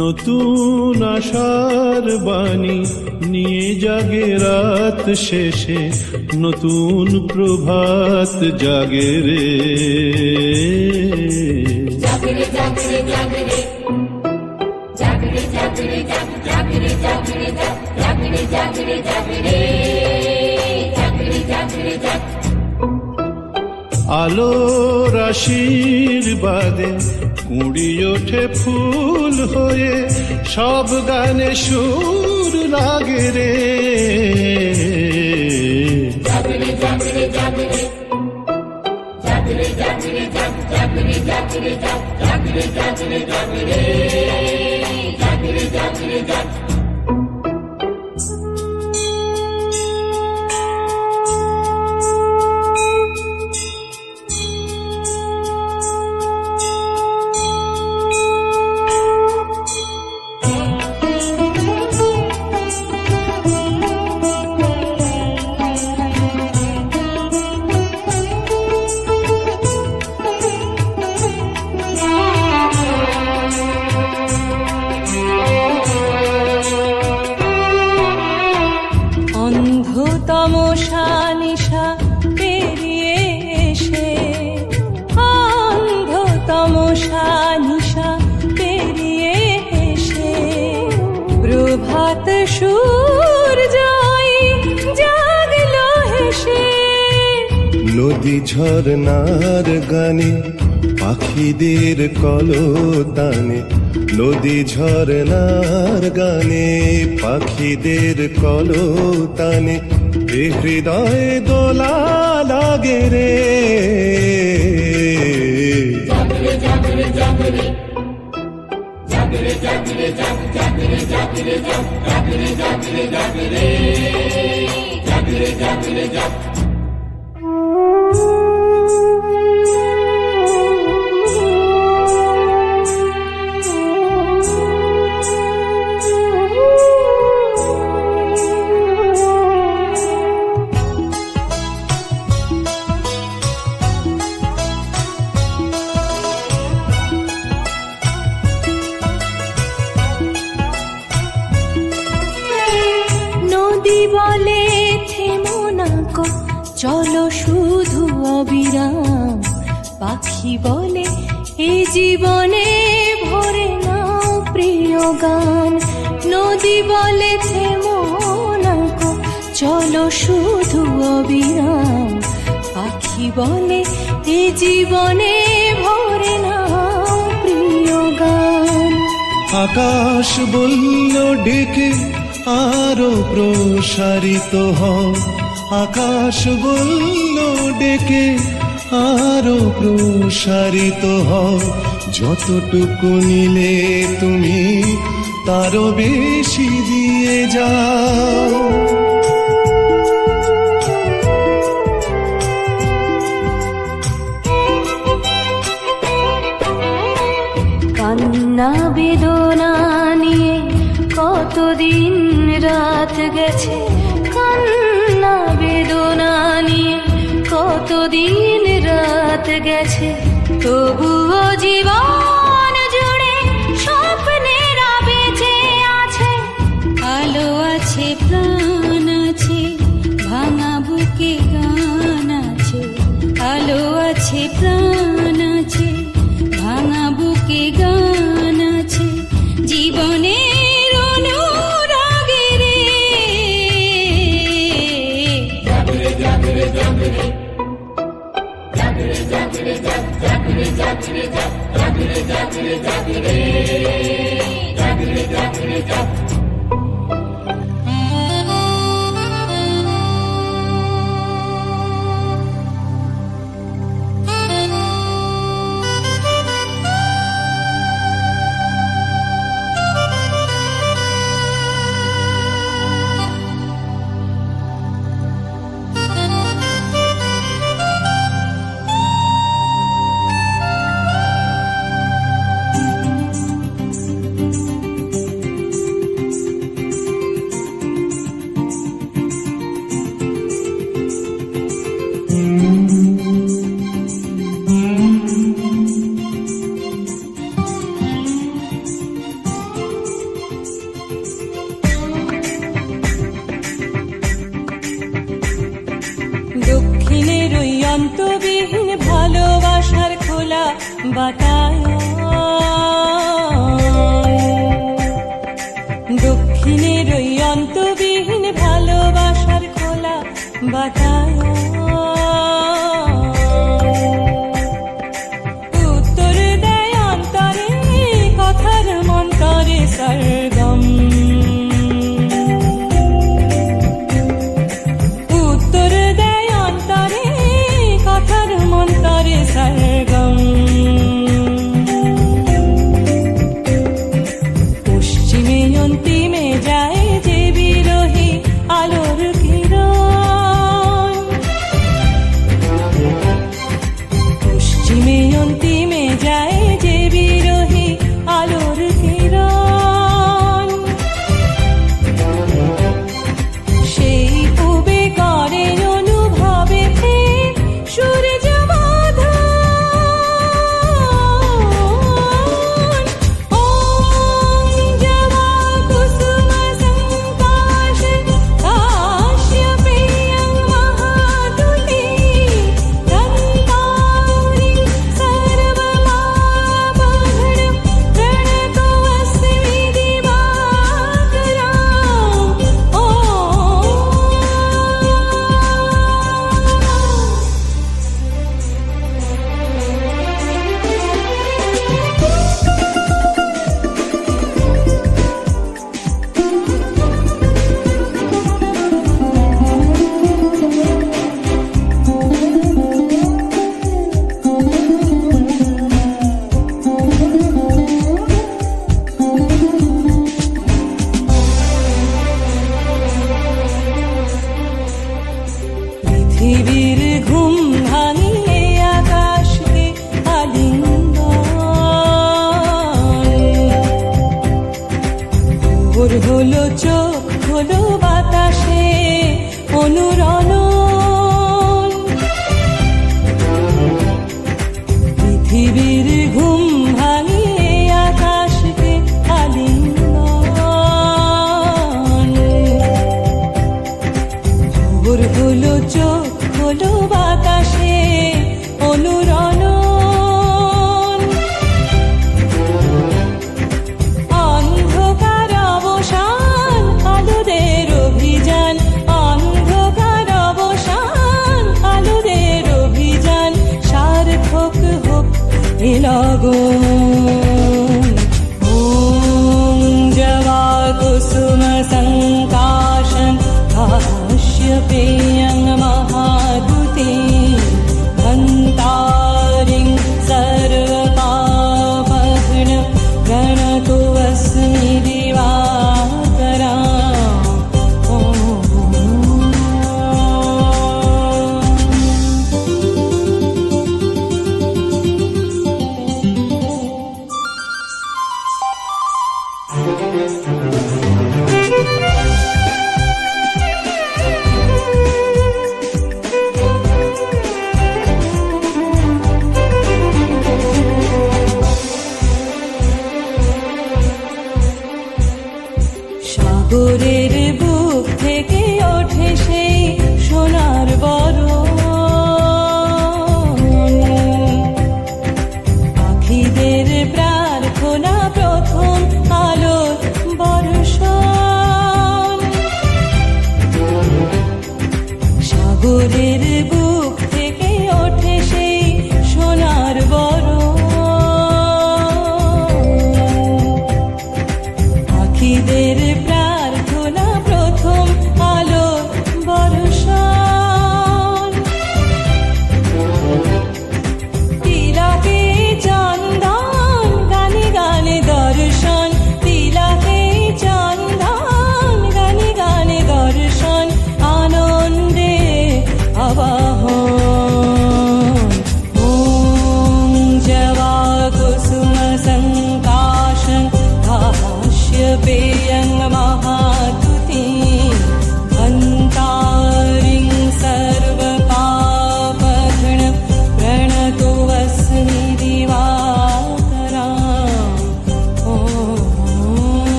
নতুন আশার বাণী নিয়ে জাগে রাত শেষে, নতুন প্রভাত জাগে রে। আলোর আশীর্বাদে কুড়ি ওঠে ফুল হয়ে, সব গানে সুর লাগে রে। তমসা নিশা পেরিয়ে এসে, অন্ধ তমসা নিশা পেরিয়ে এসে, প্রভাত সূর্যই জাগলো হেসে। নদী ঝরনার গানে পাখিদের কলতানে, নদী ঝরনার গানে পাখিদের কলতানে, হৃদয়ে দোলা লাগে রে। নদী বলে থেমো না গো, চলো শুধু অবিরাম। পাখি বলে এ জীবনে ভরে নাও প্রিয় গান। নদী বলে থেমো না গো, চলো শুধু অবিরাম। পাখি বলে এ জীবনে ভরে নাও প্রিয় গান। আকাশ বলল ডেকে আরো প্রসারিত হও, আকাশ বলল ডেকে আরো প্রসারিত হও। যতটুকু নিলে তুমি তারও বেশি দিয়ে যাও। কান্না বেদনা নিয়ে কতদিন রাত গেছে, কান্না বেদনা নিয়ে কতদিন রাত গেছে। তবুও জীবন জুড়ে স্বপ্নেরা বেঁচে আছে। আলো আছে, প্রাণ আছে, ভাঙা বুকে গান আছে। আলো আছে, প্রাণ আছে, ভাঙা বুকে গান আছে। জীবনের অনুরাগে রে। বাতায়ন দক্ষিণের ওই অন্তবিহীন ভালোবাসার খোলা বাতায়ন উত্তর দেয় অন্তরে কথার মন্তরে সরগম উত্তর দেয় অন্তরে কথার মন্তরে সরগম পশ্চিমে অন্তিমে যায় যে বিরোহী আলোর কিরণ পশ্চিমে অন্তিমে যায় যে বিরোহী আলোর কিরণ সেই পূবে করে অনুভবে সূর্য পৃথিবীর ঘুম ভাঙিয়ে আকাশকে আলিঙ্গন ভোর হলো চোখ হলো বাতাসে অনুরণন পৃথিবীর ঘুম ভাঙিয়ে আকাশকে আলিঙ্গন ভোর হলো চোখ হলো বাতাসে অনুরণন অন্ধকার অবসান আলোদের অভিযান অন্ধকার অবসান আলোদের অভিযান সার্থক হোক এ লগন ওম জবা কুসুম সংকাশন কাশ্যপেয়ং মহাদুতি ধন্তারিং সর্বপাপহৃণ গণতো অস্মি দিবাকরা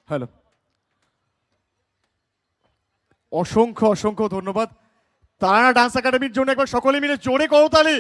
হ্যালো, অসংখ্য অসংখ্য ধন্যবাদ। তারানা ডান্স একাডেমির জন্য একবার সকলে মিলে জোরে করতালি।